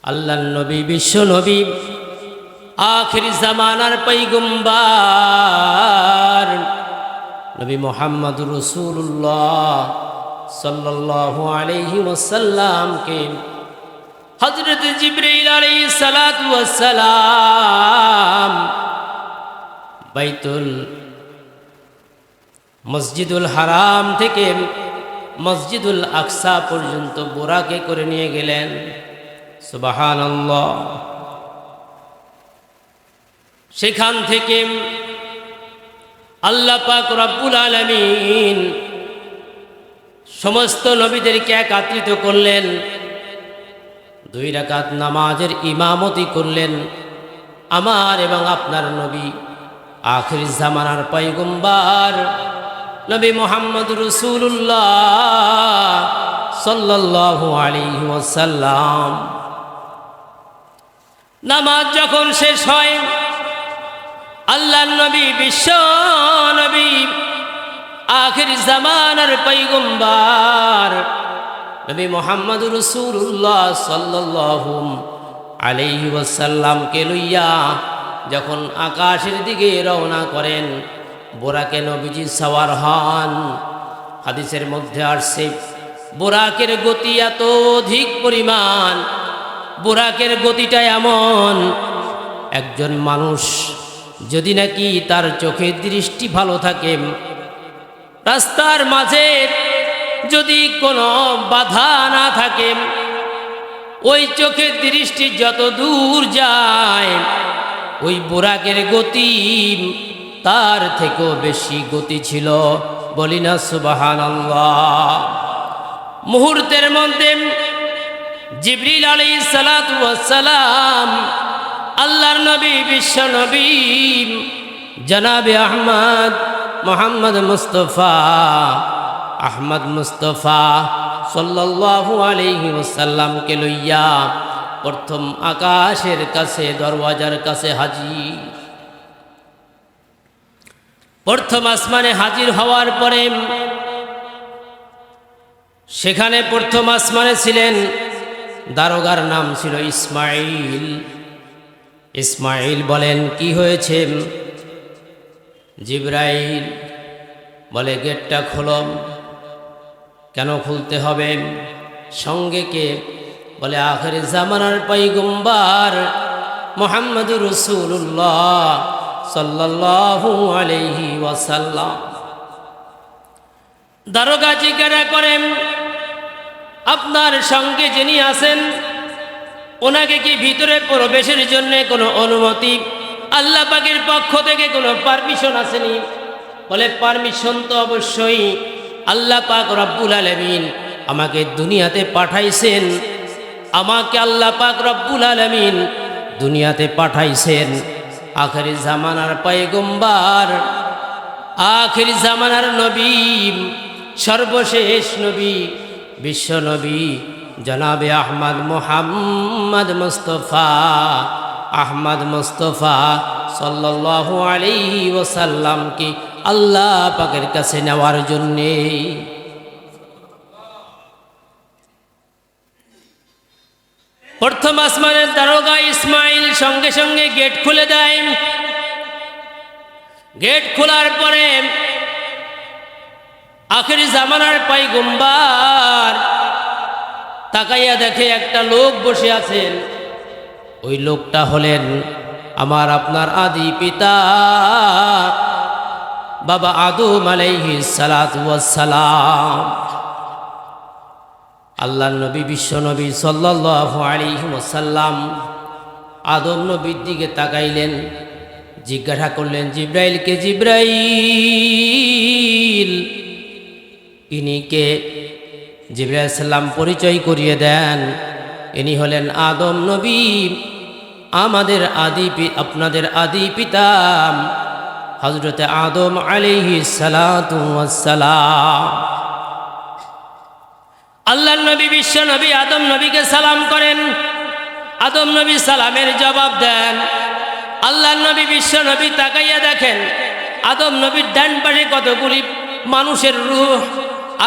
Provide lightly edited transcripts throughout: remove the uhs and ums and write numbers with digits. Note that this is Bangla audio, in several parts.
আল্লাহর নবী, বিশ্ব নবী, আখির জামানার পয়গম্বর নবী মুহাম্মদুর রাসূলুল্লাহ সাল্লাল্লাহু আলাইহি ওয়াসাল্লামকে হযরত জিবরাইল আলাইহিস সালাতু ওয়াস সালাম বাইতুল মসজিদুল হারাম থেকে মসজিদুল আকসা পর্যন্ত বোরাকে করে নিয়ে গেলেন। সুবহানাল্লাহ। সেখান থেকে আল্লাহ পাক রব্বুল আলামিন সমস্ত নবীদেরকে একত্রিত করলেন, 2 রাকাত নামাজের ইমামতি করলেন। আমার এবং আপনার নবী, আখির জামানার পয়গম্বর নবী মুহাম্মদুর রাসূলুল্লাহ সাল্লাল্লাহু আলাইহি ওয়াসাল্লাম নামাজ যখন শেষ হয়, আল্লাহর নবী, বিশ্ব নবী, আখির জামানার পয়গম্বর নবী মুহাম্মদুর রাসূলুল্লাহ সাল্লাল্লাহু আলাইহি ওয়াসাল্লামকে লইয়া যখন আকাশের দিকে রওনা করেন, বোরাকে নবীজি সওয়ার হন। হাদিসের মধ্যে আসছে, বোরাকের গতি এত অধিক পরিমাণ, বোরাকের গতিটা এমন, একজন মানুষ যদি নাকি তার চোখের দৃষ্টি ভালো থাকে, রাস্তার মাঝে যদি কোনো বাধা না থাকে, ওই চোখের দৃষ্টি যত দূর যায়, ওই বোরাকের গতি তার থেকেও বেশি গতি ছিল। বলি না সুবহানাল্লাহ। মুহূর্তের মধ্যে জিবরিল আলাইহিস সালাতু ওয়াস সালাম আল্লাহর নবী, বিশ্ব নবী জনাবে আহমদ মুহাম্মদ মুস্তাফা, আহমদ মুস্তাফা সাল্লাল্লাহু আলাইহি ওয়াসাল্লামকে লইয়া প্রথম আকাশের কাছে, দরওয়াজার কাছে হাজির। প্রথম আসমানে হাজির হওয়ার পরে সেখানে প্রথম আসমানে ছিলেন, দারোগার নাম ছিল ইসমাইল। ইসমাইল বলেন, কি হয়েছে? জিবরাইল বলে, গেটটা খোলো। কেন খুলতে হবে? সঙ্গে কে? বলে, আখির জামানার পয়গম্বর মুহাম্মদুর রাসূলুল্লাহ সাল্লাল্লাহু আলাইহি ওয়াসাল্লাম। দারোগা জিজ্ঞাসা করেন, আপনার সঙ্গে যিনি আছেন ওনাকে কি ভিতরে প্রবেশের জন্য কোনো অনুমতি আল্লাহ পাকের পক্ষ থেকে কোনো পারমিশন আসেনি? বলে, পারমিশন তো অবশ্যই, আল্লাহ পাক রব্বুল আলামিন আমাকে দুনিয়াতে পাঠাইছেন, আমাকে আল্লাহ পাক রব্বুল আলামিন দুনিয়াতে পাঠাইছেন। আখির জামানার পয়গম্বর, আখির জামানার নবী, সর্বশেষ নবী, বিশ্ব নবী জনাবে আহমদ মুহাম্মদ মুস্তাফা, আহমদ মুস্তাফা সাল্লাল্লাহু আলাইহি ওয়াসাল্লামকে আল্লাহ পাকের কাছে নেওয়ার জন্যে। প্রথম আসমানের দারোগা ইসমাইল সঙ্গে সঙ্গে গেট খুলে দেয়। গেট খোলার পরে আখির জামানার পয়গম্বর তাকাইয়া দেখে একটা লোক বসে আছেন। ওই লোকটা হলেন আমার আপনার আদি পিতা বাবা আদম আলাইহিস সালাতু ওয়াস সালাম। আল্লাহর নবী, বিশ্ব নবী সাল্লাল্লাহু আলাইহি ওয়াসাল্লাম আদম নবীর দিকে তাকাইলেন, জিজ্ঞাসা করলেন জিবরাইলকে, জিবরাইল ইনি কে? জিবরাইল সাল্লাম পরিচয় করিয়ে দেন, ইনি হলেন আদম নবী, আমাদের আপনাদের আদি পিতা হযরতে আদম আলাইহিস সালাতু ওয়াস সালাম। আল্লাহর নবী, বিশ্ব নবী আদম নবীকে সালাম করেন। আদম নবী সালামের জবাব দেন। আল্লাহর নবী, বিশ্ব নবী তাকাইয়া দেখেন আদম নবীর ডান পাশে কতগুলি মানুষের রূহ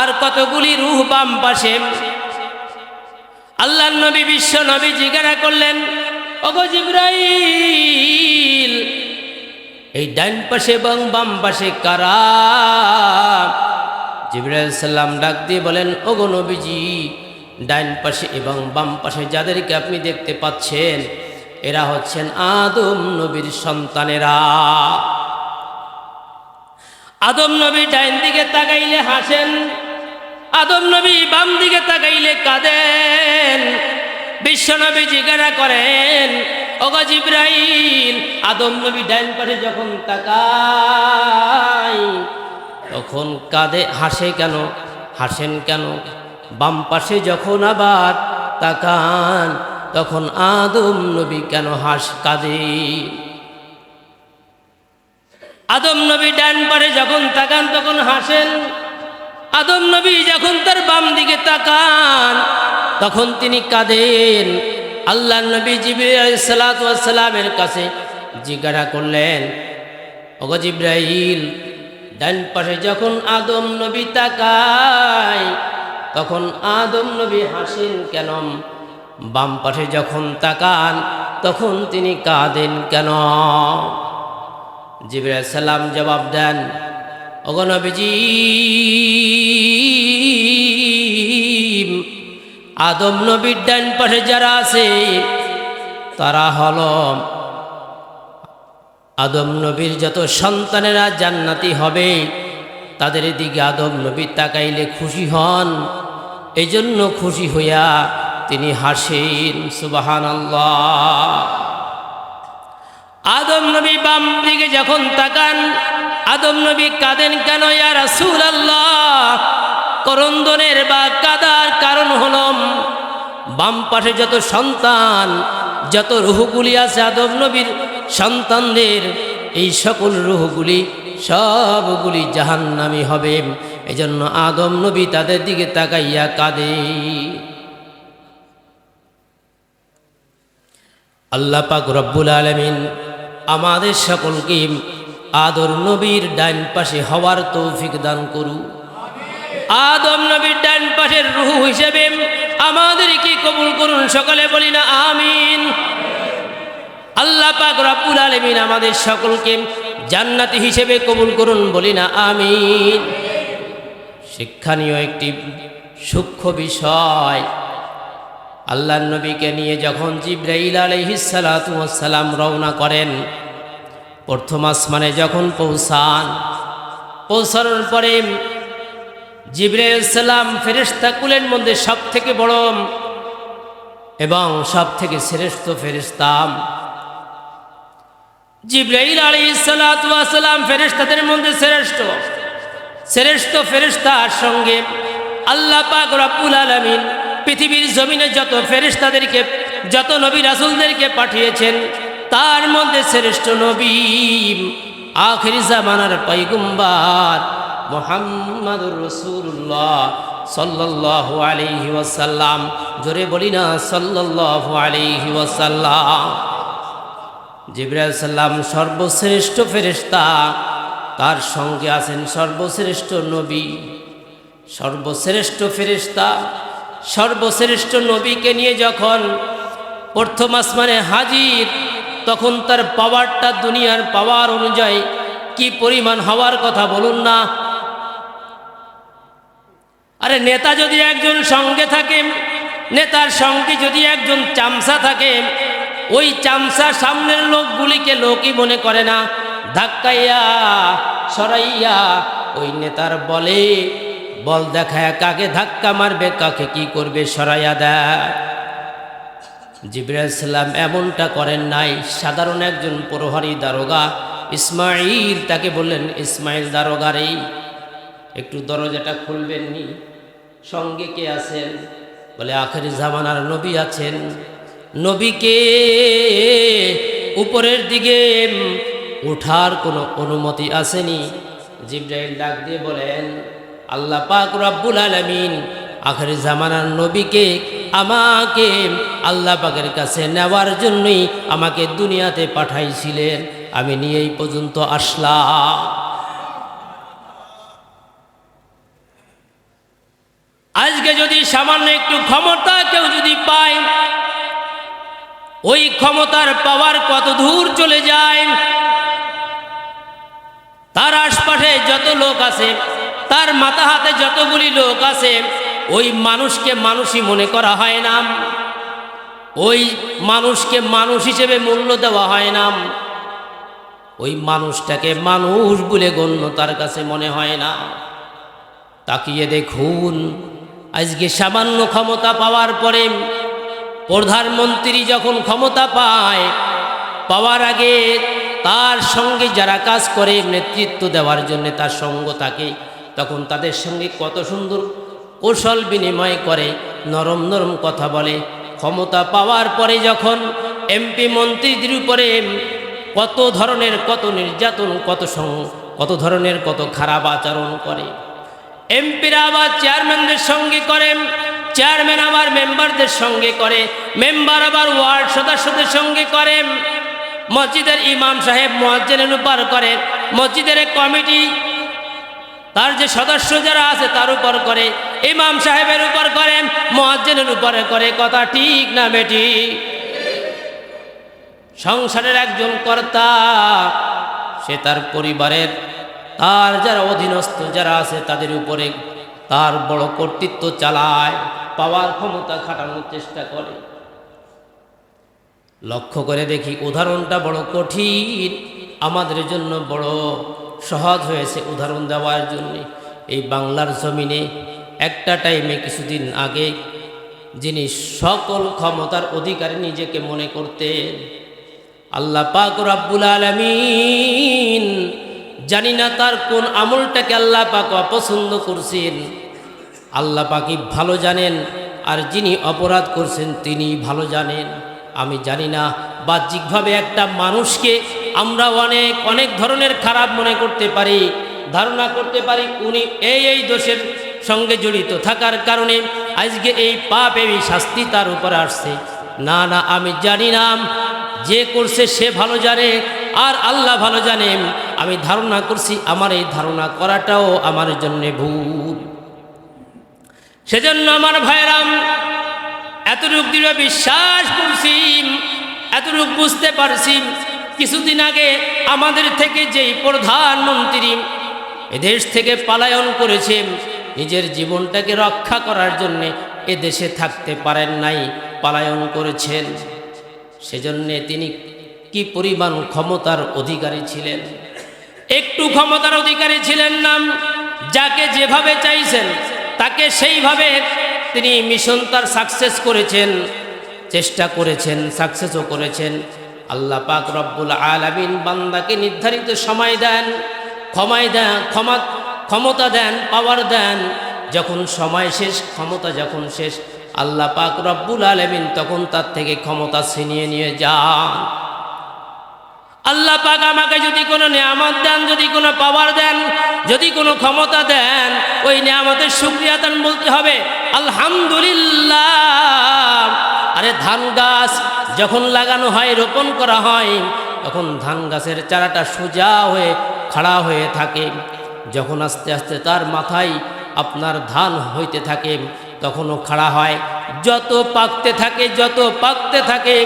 আর কতগুলি রূহ বাম পাশে। আল্লাহর নবী বিশ্ব নবী জিজ্ঞাসা করলেন, ওগো জিবরাইল, এই ডান পাশে এবং বাম পাশে কারা? জিবরাইল সাল্লাম ডাক দিয়ে বলেন, ওগো নবীজি, ডান পাশে এবং বাম পাশে যাদেরকে আপনি দেখতে পাচ্ছেন এরা হচ্ছেন আদম নবীর সন্তানেরা। আদম নবী ডাইন দিকে তাকাইলে হাসেন, আদম নবী বাম দিকে তাকাইলে কাঁদেন। বিশ্বনবী জিজ্ঞাসা করেন, ওগো জিবরাইল, আদম নবী ডাইন পাশে যখন তাকায় তখন কাঁদে, হাসে কেন, হাসেন কেন? বাম পাশে যখন আবার তাকান তখন আদম নবী কেন কাঁদে? আদম নবী ডান পাশে যখন তাকান তখন হাসেন, আদম নবী যখন তার বাম দিকে তাকান তখন তিনি কাঁদেন। আল্লাহ নবী জিবরাইল আলাইহিস সালাতু ওয়াস সালামের কাছে জিজ্ঞাসা করলেন, ওগো জিবরাইল, ডান পাশে যখন আদম নবী তাকায় তখন আদম নবী হাসেন কেন? বাম পাশে যখন তাকান তখন তিনি কাঁদেন কেন? জিবরাইল সালাম জবাব দেন, ওগো নবীজি, আদম নবীর ডান পাশে যারা আছে তারা হলো আদম নবীর যত সন্তানেরা জান্নাতি হবে তাদের দিকে আদম নবী তাকাইলে খুশি হন, এজন্য খুশি হইয়া তিনি হাসেন। সুবহানাল্লাহ। আদম নবী বাম দিকে যখন তাকান আদম নবী কাঁদেন কেন? ইয়া রাসূলুল্লাহ, করন্দনের বা কাদার কারণ হলো বাম পাশে যত সন্তান, যত রূহগুলি আছে আদম নবীর সন্তানদের, এই সকল রূহগুলি সবগুলি জাহান্নামী হবে, এজন্য আদম নবী তাদের দিকে তাকাইয়া কাঁদে। আল্লাহ পাক রব্বুল আলামিন আমাদের সকলকে আদর নবীর ডান পাশে হওয়ার তৌফিক দান করু। আদম নবীর ডান পাশের রূহ হিসেবে আমাদেরকে কবুল করুন, সকলে বলি না আমিন। আল্লাহ পাক রব্বুল আলামিন আমাদের সকলকে জান্নাতি হিসেবে কবুল করুন, বলি না আমিন। শিক্ষণীয় একটি সূক্ষ্ম বিষয়, আল্লাহর নবীকে নিয়ে যখন জিবরাইল আলাইহিস সালাতু ওয়াস সালাম রওনা করেন, প্রথম আসমানে যখন পৌঁছানোর পরে জিবরাইল সালাম ফেরেশতা কুলের মধ্যে সব থেকে বড় এবং সব থেকে শ্রেষ্ঠ ফেরেশতা। জিবরাইল আলাইহিস সালাতু ওয়াস সালাম ফেরেশতাদের মধ্যে শ্রেষ্ঠ ফেরেশতার সঙ্গে আল্লাহ পাক রব্বুল আলামিন পৃথিবীর জমিনে যত ফেরেশতাদেরকে, যত নবী রাসূলদেরকে পাঠিয়েছেন তার মধ্যে শ্রেষ্ঠ নবী আখির জামানার পয়গম্বর মুহাম্মাদুর রাসূলুল্লাহ সাল্লাল্লাহু আলাইহি ওয়াসাল্লাম। জোরে বলি না সাল্লাল্লাহু আলাইহি ওয়াসাল্লাম। জিবরাইল সাল্লাম সর্বশ্রেষ্ঠ ফেরেশতা, তার সঙ্গে আছেন সর্বশ্রেষ্ঠ নবী, সর্বশ্রেষ্ঠ ফেরেশতা, সর্বশ্রেষ্ঠ নবীকে নিয়ে যখন প্রথম আসমানে হাজির, তখন তার পাওয়ারটা দুনিয়ার পাওয়ার অনুযায়ী কি পরিমাণ হওয়ার কথা বলুন না। আরে নেতা যদি একজন সঙ্গে থাকে, নেতার সঙ্গে যদি একজন চামচা থাকে, ওই চামচা সামনের লোকগুলিকে লোকই মনে করে না, ধাক্কাইয়া সরাইয়া ওই নেতার বল দেখায় কাকে ধাক্কা মারবে, কাকে কি করবে সরাইয়া দেয়। জিবরাইল সাল্লাম এমনটা করেন নাই। সাধারণ একজন প্রহরী দারোগা ইসমাইল, তাকে বললেন, ইসমাইল দারোগা রে, একটু দরজাটা খুলবেন নি, সঙ্গে কে আছেন? বলে আখির জামানার নবী আছেন। নবীকে উপরের দিকে ওঠার কোনো অনুমতি আসেনি। জিবরাইল ডাক দিয়ে বলেন, আল্লাহ পাক রব্বুল আলামিন আখির জামানার নবীকে আমাকে আল্লাহ পাকের কাছে নেওয়ার জন্যই আমাকে দুনিয়াতে পাঠাইছিলেন, আমি নিয়েই পর্যন্ত আসলাম। আজকে যদি সামান্য একটু ক্ষমতা কেউ যদি পায়, ওই ক্ষমতার পাওয়ার কত দূর চলে যায়। তার আশপাশে যত লোক আছে, তার মাথা হাতে যতগুলি লোক আছে, ওই মানুষকে মানুষই মনে করা হয় না, ওই মানুষকে মানুষ হিসেবে মূল্য দেওয়া হয় না, ওই মানুষটাকে মানুষ বলে গণ্য তার কাছে মনে হয় না। তাকিয়ে দেখুন, আজকে সামান্য ক্ষমতা পাওয়ার পরে প্রধানমন্ত্রী যখন ক্ষমতা পায়, পাওয়ার আগে তার সঙ্গে যারা কাজ করে নেতৃত্ব দেওয়ার জন্য তার সঙ্গ থাকে, তখন তাদের সঙ্গে কত সুন্দর কৌশল বিনিময় করে, নরম নরম কথা বলে। ক্ষমতা পাওয়ার পরে যখন এমপি মন্ত্রীদের উপরে কত ধরনের কত নির্যাতন, কত ধরনের কত খারাপ আচরণ করে। এমপিরা আবার চেয়ারম্যানদের সঙ্গে করে, চেয়ারম্যান আবার মেম্বারদের সঙ্গে করে, মেম্বার আবার ওয়ার্ড সদস্যদের সঙ্গে করে, মসজিদের ইমাম সাহেব মুয়াজ্জিনের উপর করে, মসজিদের কমিটি তার যে সদস্য যারা আছে তার উপর করে, ইমাম সাহেবের উপর করে, মুয়াজ্জিনের উপরে করে। কথা ঠিক না বেটি? সংসারের একজন কর্তা, সে তার পরিবারের তার যারা অধীনস্থ যারা আছে তাদের উপরে তার বড় কর্তৃত্ব চালায়, পাওয়ার ক্ষমতা খাটানোর চেষ্টা করে। লক্ষ্য করে দেখি উদাহরণটা বড় কঠিন, আমাদের জন্য বড় সহজ হয়েছে উদাহরণ দেওয়ার জন্য। এই বাংলার জমিনে একটা টাইমে কিছুদিন আগে যিনি সকল ক্ষমতার অধিকারী নিজেকে মনে করতেন, আল্লাহ পাক রব্বুল আলামিন, জানি না তার কোন আমলটাকে আল্লাহ পাক অপছন্দ করছেন, আল্লাহ পাকই ভালো জানেন, আর যিনি অপরাধ করছেন তিনি ভালো জানেন। আমি জানি না, বাহ্যিকভাবে একটা মানুষকে আমরা অনেক অনেক ধরনের খারাপ মনে করতে পারি, ধারণা করতে পারি উনি এই দোষের সঙ্গে জড়িত থাকার কারণে আজকে এই পাপ, এই শাস্তি তার উপর আসছে। না না, আমি জানি না, যে করছে সে ভালো জানে আর আল্লাহ ভালো জানেন। আমি ধারণা করছি, আমার এই ধারণা করাটাও আমার জন্য ভুল। সেজন্য আমার ভাইরাম, এতটুক দৃঢ় বিশ্বাস করছি, এতটুক বুঝতে পারছি, কিছুদিন আগে আমাদের থেকে যেই প্রধানমন্ত্রী এদেশ থেকে পলায়ন করেছে, নিজের জীবনটাকে রক্ষা করার জন্যে এদেশে থাকতে পারেন নাই, পলায়ন করেছেন। সেজন্যে তিনি কি পরিমাণ ক্ষমতার অধিকারী ছিলেন? একটু ক্ষমতার অধিকারী ছিলেন না, যাকে যেভাবে চাইছেন তাকে সেইভাবে তিনি মিশন তার সাকসেস করেছেন, চেষ্টা করেছেন, সাকসেসও করেছেন। আল্লাহ পাক রব্বুল আলামিন বান্দাকে নির্ধারিত সময় দেন, ক্ষমতা দেন, পাওয়ার দেন। যখন সময় শেষ, ক্ষমতা যখন শেষ, আল্লাহ পাক রব্বুল আলামিন তখন তার থেকে ক্ষমতা ছিনিয়ে নিয়ে যান। আল্লাহ পাক আমাকে যদি কোনো নিয়ামত দেন, যদি কোনো পাওয়ার দেন, যদি কোনো ক্ষমতা দেন, ওই নিয়ামতের শুকরিয়া দান বলতে হবে আলহামদুলিল্লাহ। আরে ধান গাছ যখন লাগানো হয়, রোপণ করা হয়, তখন ধান গাছের চারাটা সোজা হয়ে খাড়া হয়ে থাকে। যখন আস্তে আস্তে তার মাথায় আপনার ধান হইতে থাকে, তখনও খাড়া হয়। যত পাকতে থাকে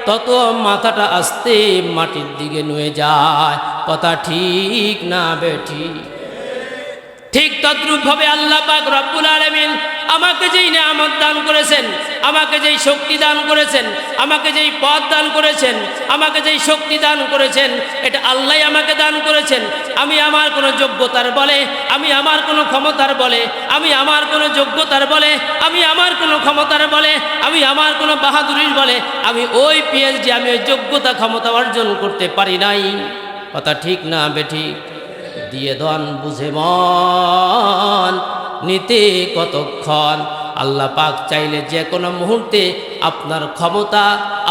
তত মাথাটা আস্তে মাটির দিকে নুয়ে যায়। কথা ঠিক না বেঠি? ঠিক তদ্রূপভাবে আল্লাহ পাক রব্বুল আলামিন আমাকে যেই নিয়ামত দান করেছেন, আমাকে যেই শক্তি দান করেছেন, আমাকে যেই পথ দান করেছেন, আমাকে যেই শক্তি দান করেছেন, এটা আল্লাহ আমাকে দান করেছেন। আমি আমার কোনো যোগ্যতার বলে, আমি আমার কোনো ক্ষমতার বলে, আমি আমার কোনো যোগ্যতার বলে, আমি আমার কোনো ক্ষমতার বলে, আমি আমার কোনো বাহাদুরির বলে আমি ওই পিএইচডি, আমি ওই যোগ্যতা ক্ষমতা অর্জন করতে পারি নাই। কথা ঠিক না বেঠি? দিয়ে দন বুঝে মন নিতে কতক্ষণ। আল্লাহ পাক চাইলে যে কোনো মুহূর্তে আপনার ক্ষমতা,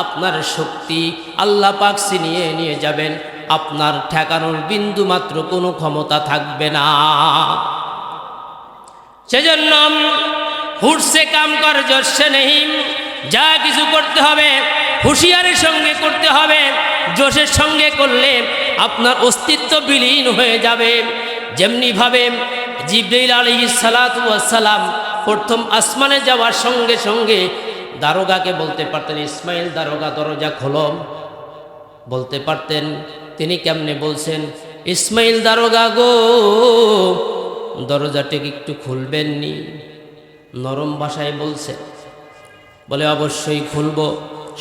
আপনার শক্তি আল্লাহ পাক ছিনিয়ে নিয়ে যাবেন। আপনার ঠেকানোর বিন্দু মাত্র কোনো ক্ষমতা থাকবে না। সেজন্য হুট সে কাম কর জোশে নেই, যা কিছু করতে হবে হুঁশিয়ারের সঙ্গে করতে হবে। জোশের সঙ্গে করলে আপনার অস্তিত্ব বিলীন হয়ে যাবে। যেমনিভাবে জিবরাইল আলাইহিস সালাতু ওয়াস সালাম প্রথম আসমানে যাওয়ার সঙ্গে সঙ্গে দারোগাকে বলতে পারতেন, ইসমাইল দারোগা দরজা খোলো, বলতে পারতেন। তিনি কেমনে বলছেন, ইসমাইল দারোগা গো দরজাটাকে একটু খুলবেন নি? নরম ভাষায় বলছে, বলে অবশ্যই খুলব।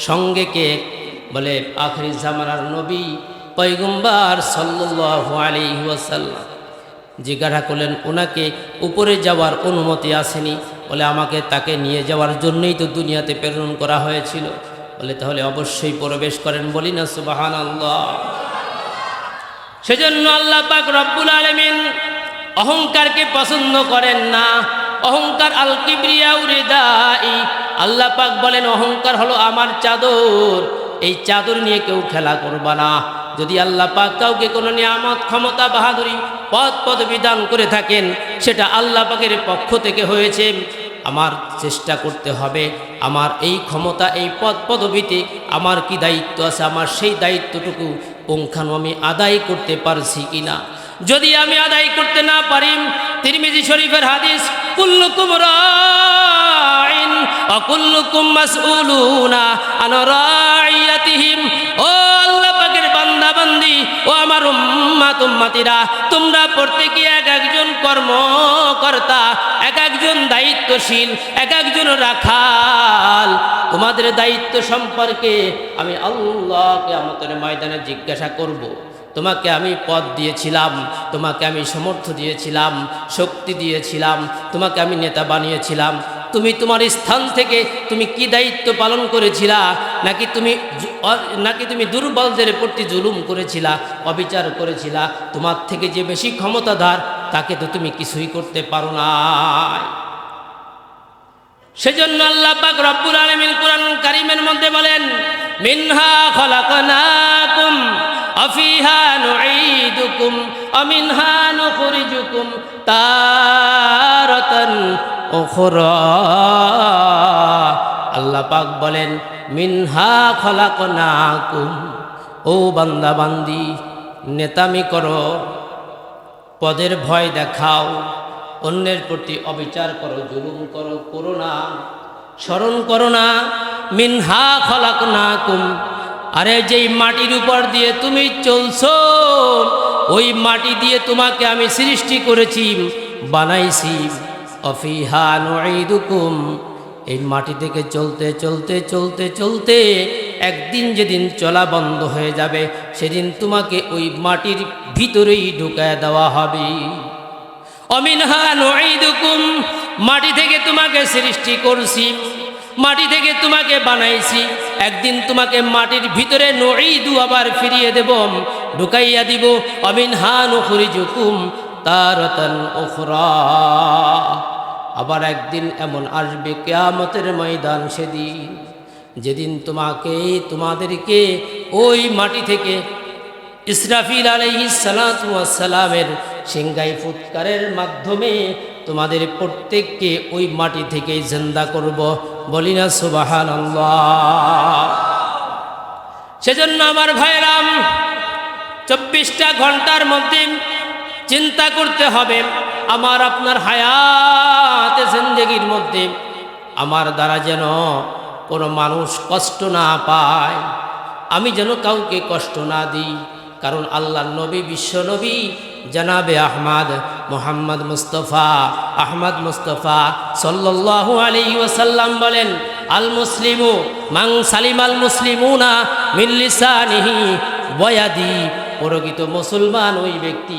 সঙ্গে কে? বলে আখিরি জামানার নবী পয়গম্বর সাল্লাল্লাহু আলাইহি ওয়াসাল্লাম। জিজ্ঞাসা করলেন, ওনাকে উপরে যাওয়ার অনুমতি আসেনি? বলে আমাকে তাকে নিয়ে যাওয়ার জন্যই তো দুনিয়াতে প্রেরণ করা হয়েছিল। বলে তাহলে অবশ্যই প্রবেশ করেন, বলি না সুবহানাল্লাহ। সেজন্য আল্লাহ পাক রব্বুল আলামিন অহংকারকে পছন্দ করেন না। অহংকার আল কিবরিয়াউ রিদাই, আল্লাহ পাক বলেন অহংকার হলো আমার চাদর, এই চাদর নিয়ে কেউ খেলা করবা না। যদি আল্লাহ পাক কাউকে কোনো নিয়ামত, ক্ষমতা, বাহাদুরি, পদ পদবি দান করে থাকেন, সেটা আল্লাহ পাকের পক্ষ থেকে হয়েছে। আমার চেষ্টা করতে হবে আমার এই ক্ষমতা, এই পদ পদবিতে আমার কি দায়িত্ব আছে, আমার সেই দায়িত্বটুকু পুঙ্খানু আমি আদায় করতে পারছি কিনা। যদি আমি আদায় করতে না পারি, তিরমিজি শরীফের হাদিস, কুল্লুকুম রাইন ওয়া কুল্লুকুম মাসউলুনা আন রাইয়াতিহিম। ও আল্লাহ পাকের বান্দা বান্দি, ও আমার উম্মাত উম্মাতিরা, তোমরা প্রত্যেকে এক একজন কর্মকর্তা, এক একজন দায়িত্বশীল, এক একজন রাখাল। তোমাদের দায়িত্ব সম্পর্কে আমি আল্লাহ কিয়ামতের ময়দানে জিজ্ঞাসা করব। তোমাকে আমি পদ দিয়েছিলাম, তোমাকে আমি সামর্থ্য দিয়েছিলাম, শক্তি দিয়েছিলাম, তোমাকে আমি নেতা বানিয়েছিলাম, তুমি তোমার স্থান থেকে তুমি কি দায়িত্ব পালন করেছিলা? নাকি তুমি দুর্বলদের প্রতি জুলুম করেছিলা, অবিচার করেছিলা? তোমার থেকে যে বেশি ক্ষমতাধর তাকে তো তুমি কিছুই করতে পারো না। সেজন্য আল্লাহ পাক রব্বুল আলামিন কুরআন কারীমের মধ্যে বলেন, মিনহা খলাকনাকুম আফিহা নুঈদুকুম আমিনহা নুখরিজুকুম তারাতান উখরা। আল্লাহ পাক বলেন, মিনহা খলাকনাকুম। ও বান্দা বান্দি, নেতামি করো, পদের ভয় দেখাও, অন্যের প্রতি অবিচার করো, জুলুম করো, করো না, স্মরণ করো না। মিনহা খলাকনাকুম, আরে যেই মাটির উপর দিয়ে তুমি চলছো, ওই মাটি দিয়ে তোমাকে আমি সৃষ্টি করেছি, বানাইছি। অফিহা নুঈদুকুম, এই মাটি থেকে চলতে চলতে চলতে চলতে একদিন যেদিন চলা বন্ধ হয়ে যাবে, সেদিন তোমাকে ওই মাটির ভিতরেই ঢুকায় দেওয়া হবে। অমিনহা নুঈদুকুম, মাটি থেকে তোমাকে সৃষ্টি করছি, মাটি থেকে তোমাকে বানাইছি, একদিন তোমাকে মাটির ভিতরে নুঈদু আবার ফিরিয়ে দেব, ঢুকাইয়া দিব। অমিনহা নুখরিজুকুম তারাতান উখরা, আবার একদিন এমন আসবে কিয়ামতের ময়দান, সেদিন যেদিন তোমাদেরকে ওই মাটি থেকে ইসরাফিল আলাইহিস সালাতু ওয়াস সালামের সিংগাই ফুৎকারের মাধ্যমে তোমাদের প্রত্যেককে ওই মাটি থেকে জিন্দা করব, বলি না সুবহানাল্লাহ। সেজন্য আমার ভাইরাম, 24টা ঘন্টার মধ্যে চিন্তা করতে হবে, আমার আপনার হায়াতে জিন্দেগির মধ্যে আমার দ্বারা যেন কোনো মানুষ কষ্ট না পায়, আমি যেন কাউকে কষ্ট না দিই। কারণ আল্লাহর নবী, বিশ্ব নবী জনাবে মোহাম্মদ মুস্তফা সাল্লাল্লাহু আলাইহি ওয়াসাল্লাম বলেন, আল মুসলিমু মান সালিমাল মুসলিমুনা মিন লিসানিহি ওয়া ইয়াদি। প্রকৃত মুসলমান ওই ব্যক্তি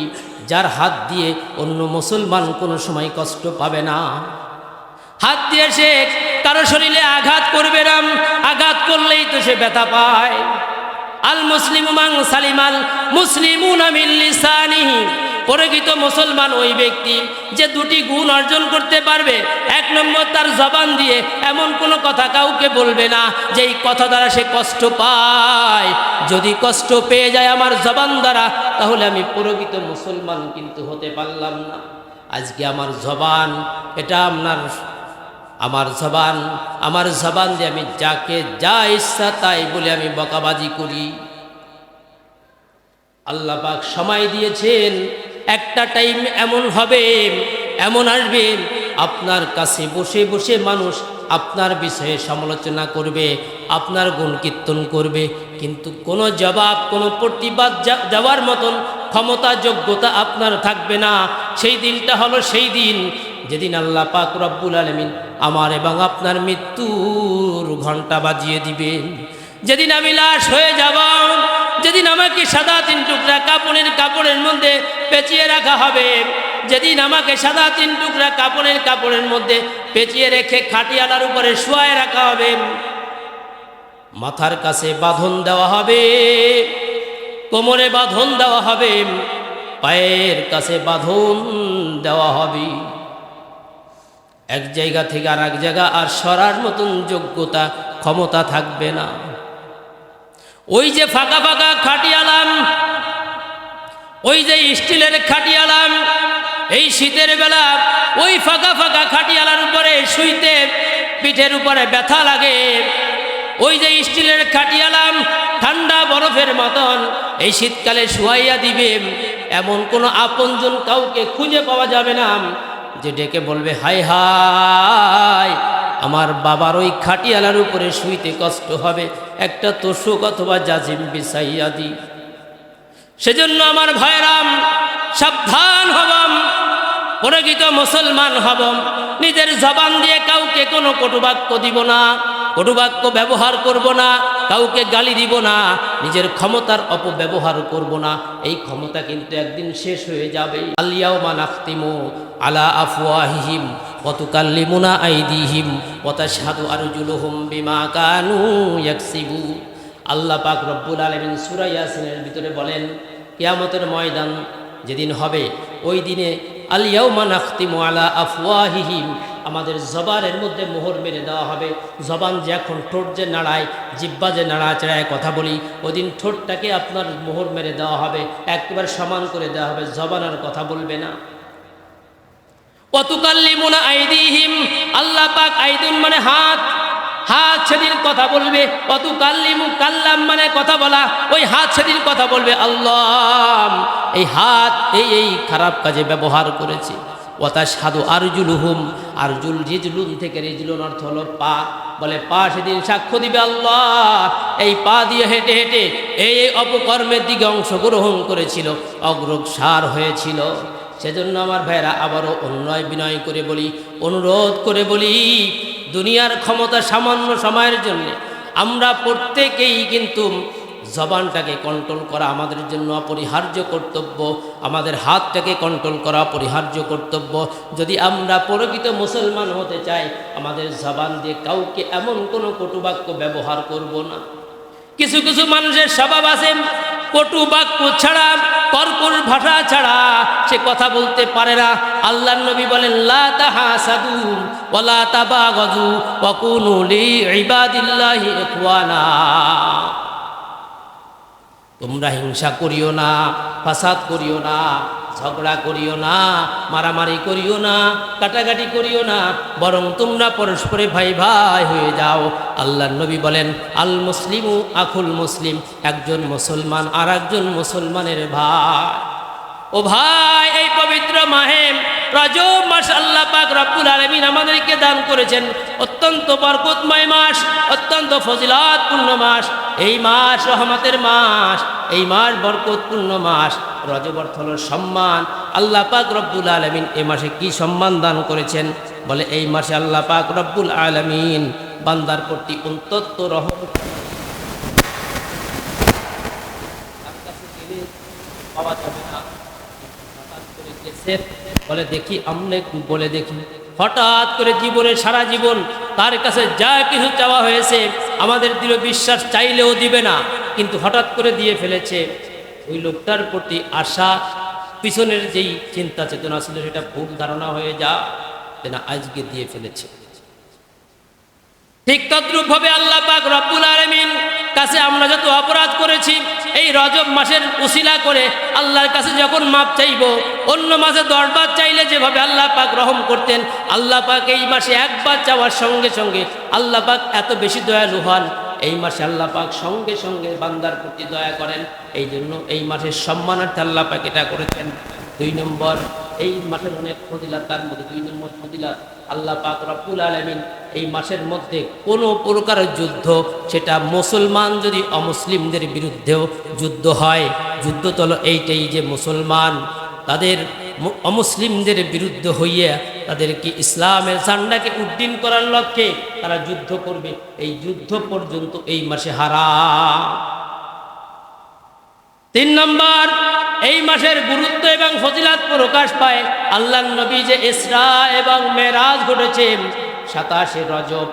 যার হাত দিয়ে অন্য মুসলমান কোনো সময় কষ্ট পাবে না। হাত দিয়ে সে কারো শরীরে আঘাত করবে না, আঘাত করলেই তো সে ব্যথা পায়। আল মুসলিমু মান সালিমাল মুসলিমুনা মিন লিসানিহি, প্রকৃত মুসলমান ওই ব্যক্তি যে দুটি গুণ অর্জন করতে পারবে। 1 নম্বর, তার জবান দিয়ে এমন কোনো কথা কাউকে বলবে না যেই কথা দ্বারা সে কষ্ট পায়। যদি কষ্ট পেয়ে যায় আমার জবান দ্বারা, তাহলে আমি প্রকৃত মুসলমান কিন্তু হতে পারলাম না। আজকে আমার জবান, এটা আমার জবান দিয়ে আমি যাকে যা ইচ্ছা তাই বলে আমি বকাবাজি করি। আল্লাহ পাক সময় দিয়েছেন, একটা টাইম এমন হবে, এমন আসবে, আপনার কাছে বসে বসে মানুষ আপনার বিষয়ে সমালোচনা করবে, আপনার গুণ কীর্তন করবে, কিন্তু কোনো জবাব, কোনো প্রতিবাদ দেওয়ার মতন ক্ষমতা, যোগ্যতা আপনার থাকবে না। সেই দিনটা হলো সেই দিন যেদিন আল্লাহ পাক রব্বুল আলামিন আমার এবং আপনার মৃত্যুর ঘণ্টা বাজিয়ে দিবেন। যেদিন আমি লাশ হয়ে যাব, যেদিন আমাকে সাদা 3 টুকরা কাপড়ের মধ্যে পেঁচিয়ে রাখা হবে, যেদিন আমাকে সাদা 3 টুকরা কাপড়ের মধ্যে পেঁচিয়ে রেখে খাটিয়ালার উপরে শুয়ায় রাখা হবে, মাথার কাছে বাঁধন দেওয়া হবে, কোমরে বাঁধন দেওয়া হবে, পায়ের কাছে বাঁধন দেওয়া হবে, এক জায়গা থেকে আর এক জায়গা আর সরার মতন যোগ্যতা, ক্ষমতা থাকবে না। ওই যে ফাঁকা ফাঁকা খাটিয়ালাম, ওই যে স্টিলের খাটিয়ালাম, এই শীতের বেলা ওই ফাঁকা ফাঁকা খাটিয়ালার উপরে শুইতে পিঠের উপরে ব্যথা লাগে। ওই যে স্টিলের খাটিয়ালাম ঠান্ডা বরফের মতন এই শীতকালে শুয়াইয়া দিবে, এমন কোনো আপনজন কাউকে খুঁজে পাওয়া যাবে না যে ডেকে বলবে হায় হায় আমার বাবার ওই খাটিয়ালার উপরে শুইতে কষ্ট হবে, একটা তোষক অথবা জাজিম বিছাইয়া দি। সেজন্য আমার ভাইরাম, সাবধান হবাম, প্রকৃত মুসলমান হবাম। নিজের জবান দিয়ে কাউকে কোনো কটুবাক্য দিব না, কটুবাক্য ব্যবহার করব না, কাউকে গালি দিব না, নিজের ক্ষমতার অপব্যবহার করব না। এই ক্ষমতা কিন্তু একদিন শেষ হয়ে যাবে। আল-ইয়াওমা নাখতিমু আলা আফওয়াহিহিম ওয়া তুকাল্লিমুনা আইদিহিম ওয়া তাশহাদু আরজুলুহুম বিমা কানু ইয়াকসিবু। আল্লাহ পাক রব্বুল আলামিন সূরা ইয়াসিনের ভিতরে বলেন, কিয়ামতের ময়দান যেদিন হবে, ওই দিনে আল-ইয়াওমা নাখতিমু আলা আফওয়াহিহিম, আমাদের জবানের মধ্যে মোহর মেরে দেওয়া হবে। জবান যে এখন ঠোঁট যে নাড়ায়, জিহ্বা যে নাড়াচাড়ায় কথা বলি, ওই দিন ঠোঁটটাকে আপনার মোহর মেরে দেওয়া হবে, একেবারে সমান করে দেওয়া হবে, জবান আর কথা বলবে না। ওয়া তুকাল্লিমুনা আইদিহিম, আল্লাহ পাক আইদুন মানে হাত, হাত সেদিন কথা বলবে। ওয়া তুকাল্লিমু কাল্লাম মানে কথা বলা, ওই হাত সেদিন কথা বলবে আল্লাহ এই হাত এই খারাপ কাজে ব্যবহার করেছে। ওয়া তাশহাদু আরজুলুহুম, আরজুল রিজলুন থেকে রিজলুন অর্থ হলো পা, বলে পা সেদিন সাক্ষ্য দিবে আল্লাহ এই পা দিয়ে হেঁটে হেঁটে এই অপকর্মের দিকে অংশগ্রহণ করেছিল, অগ্রসর হয়েছিল। সেজন্য আমার ভাইরা আবারও অন্যায় বিনয় করে বলি, অনুরোধ করে বলি, দুনিয়ার ক্ষমতা সামান্য সময়ের জন্য আমরা প্রত্যেকেই কিন্তু জবানটাকে কন্ট্রোল করা আমাদের জন্য অপরিহার্য কর্তব্য, আমাদের হাতটাকে কন্ট্রোল করা অপরিহার্য কর্তব্য। যদি আমরা প্রকৃত মুসলমান হতে চাই, আমাদের জবান দিয়ে কাউকে এমন কোনো কটুবাক্য ব্যবহার করব না। কিছু কিছু মানুষের স্বভাব আছে, কটু বাক্য ছাড়া, কর্কশ ভাষা ছাড়া সে কথা বলতে পারে না। আল্লাহর নবী বলেন, লা তাহাসাদু ওয়া লা তাবাগাজু ওয়া কুনু লিইবাদিল্লাহি ইখওয়ানা। তোমরা হিংসা করিও না, ফাসাদ করিও না, ঝগড়া করিও না, মারামারি করিও না, কাটাকাটি করিও না, বরং তোমরা পরস্পরে ভাই ভাই হয়ে যাও। আল্লাহর নবী বলেন, আল মুসলিমু আখুল মুসলিম, একজন মুসলমান আর একজন মুসলমানের ভাই। ও ভাই, এই পবিত্র মাহে রজব মাস আল্লাহ পাক রব্বুল আলামিন আমাদেরকে দান করেছেন, অত্যন্ত বরকতময় মাস, অত্যন্ত ফজিলতপূর্ণ মাস। এই মাস রহমতের মাস, এই মাস বরকতপূর্ণ মাস। রজব অর্থ হলো সম্মান। আল্লাহ পাক রব্বুল আলামিন এই মাসে কি সম্মান দান করেছেন? বলে এই মাসে আল্লাহ পাক রব্বুল আলামিন বান্দার প্রতি অন্তত রহমত পাওয়া যাবে না। বলে দেখি আমরা একটু বলে দেখি, হঠাৎ করে জীবনে সারা জীবন তার কাছে যা কিছু চাওয়া হয়েছে আমাদের দৃঢ় বিশ্বাস চাইলেও দিবে না, কিন্তু হঠাৎ করে দিয়ে ফেলেছে। ওই লোকটার প্রতি আশা, পিছনের যেই চিন্তা চেতনা ছিল সেটা ভুল ধারণা হয়ে যা না আজকে দিয়ে ফেলেছে। ঠিক তদ্রূপভাবে আল্লাহ পাক রব্বুল আলামিন কাছে আমরা যত অপরাধ করেছি এই রজব মাসের উসিলা করে আল্লাহর কাছে যখন মাপ চাইব, অন্য মাসে 10 বার চাইলে যেভাবে আল্লাহ পাক রহম করতেন, আল্লাহ পাক এই মাসে একবার চাওয়ার সঙ্গে সঙ্গে আল্লাহ পাক এত বেশি দয়ালু হন। এই মাসে আল্লাহ পাক সঙ্গে সঙ্গে বান্দার প্রতি দয়া করেন। এই জন্য এই মাসের সম্মানার্থে আল্লাহ পাক এটা করেছেন। 2 নম্বর, এই মাসের অনেক ফজিলত, তার মধ্যে 2 নম্বর ফজিলত, আল্লাহ পাক রব্বুল আলামিন এই মাসের মধ্যে কোনো প্রকার যুদ্ধ, সেটা মুসলমান যদি অমুসলিমদের বিরুদ্ধেও যুদ্ধ হয়, যুদ্ধ তো হলো এইটাই যে মুসলমান তাদের অমুসলিমদের বিরুদ্ধে হইয়া তাদেরকে ইসলামের ঝান্ডাকে উড্ডীন করার লক্ষ্যে তারা যুদ্ধ করবে, এই যুদ্ধ পর্যন্ত এই মাসে হারাম। 3 নম্বর, এই মাসের গুরুত্ব এবং ফজিলত প্রকাশ পায় আল্লাহর নবী যে ইসরা এবং মেরাজ ঘটেছে 27 রজব,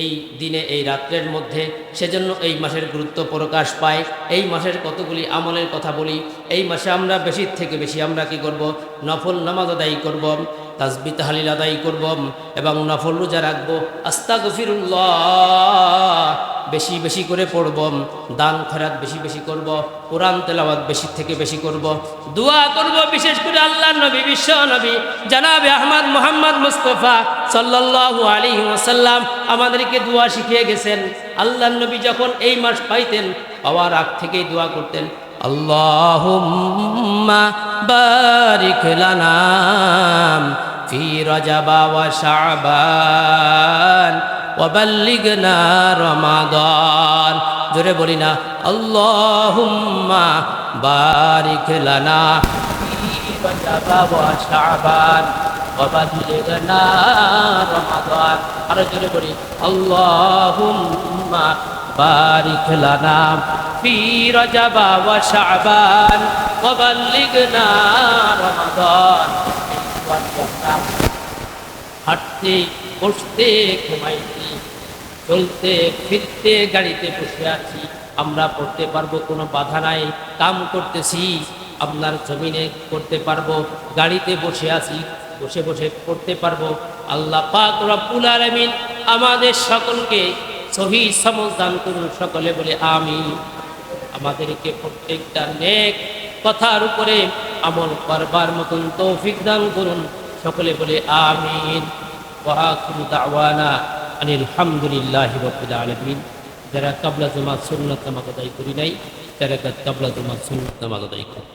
এই দিনে এই রাত্রের মধ্যে, সেজন্য এই মাসের গুরুত্ব প্রকাশ পায়। এই মাসের কতগুলি আমলের কথা বলি। এই মাসে আমরা বেশি থেকে বেশি আমরা কি করব? নফল নামাজ আদায় করব, তাসবিহ তাহলিল আদায় করব এবং নফল রোজা রাখবো, আস্তাগফিরুল্লাহ বেশি বেশি করে পড়ব, দান খয়রাত বেশি বেশি করব, কোরআন তেলাওয়াত বেশি থেকে বেশি করব, দোয়া করব। বিশেষ করে আল্লাহর নবী, বিশ্ব নবী জনাবে আহমদ মুহাম্মদ মুস্তাফা সাল্লাল্লাহু আলাইহি ওয়াসাল্লাম আমাদেরকে দোয়া শিখিয়ে গেছেন। আল্লাহর নবী যখন এই মাস পাইতেন, পাওয়ার আগ থেকেই দোয়া করতেন, আল্লাহুম্মা বারিক লানা ফি রজবা ওয়া শাবান ওয়া বাল্লিগনা রমাদান। জোরে বলি না, আল্লাহুম্মা বারিক লানা ফি রজবা ওয়া শাবান ওয়া বাল্লিগনা রমাদান। আর জোরে বলি, আল্লাহুম্মা বারিক লানা ফি রজবা ওয়া শাবান ওয়া বাল্লিগনা রমাদান। হাঁটতে, বসতে, ঘুমাইতে, চলতে ফিরতে, গাড়িতে বসে আছি, আমরা পড়তে পারবো, কোনো বাধা নাই। কাম করতেছি, আপনার জমিনে করতে পারবো, গাড়িতে বসে আছি, বসে বসে পড়তে পারবো। আল্লাহ পাক রব্বুল আলামিন আমাদের সকলকে সহি সমঝ দান করুন। সকলে বলে আমিন। আমাদেরকে প্রত্যেকটা নেক কথার উপরে আমল করবার মতন তৌফিক দান করুন। সকলে বলে আমিন। ওয়া আখিরু দাওয়ানা আনিল হামদুলিল্লাহি রাব্বিল আলামিন। যারা কাবলা জুমা সুন্নাত নামাজ আদায় করি নাই, তারা কাবলা জুমা সুন্নাত নামাজ আদায় করুন।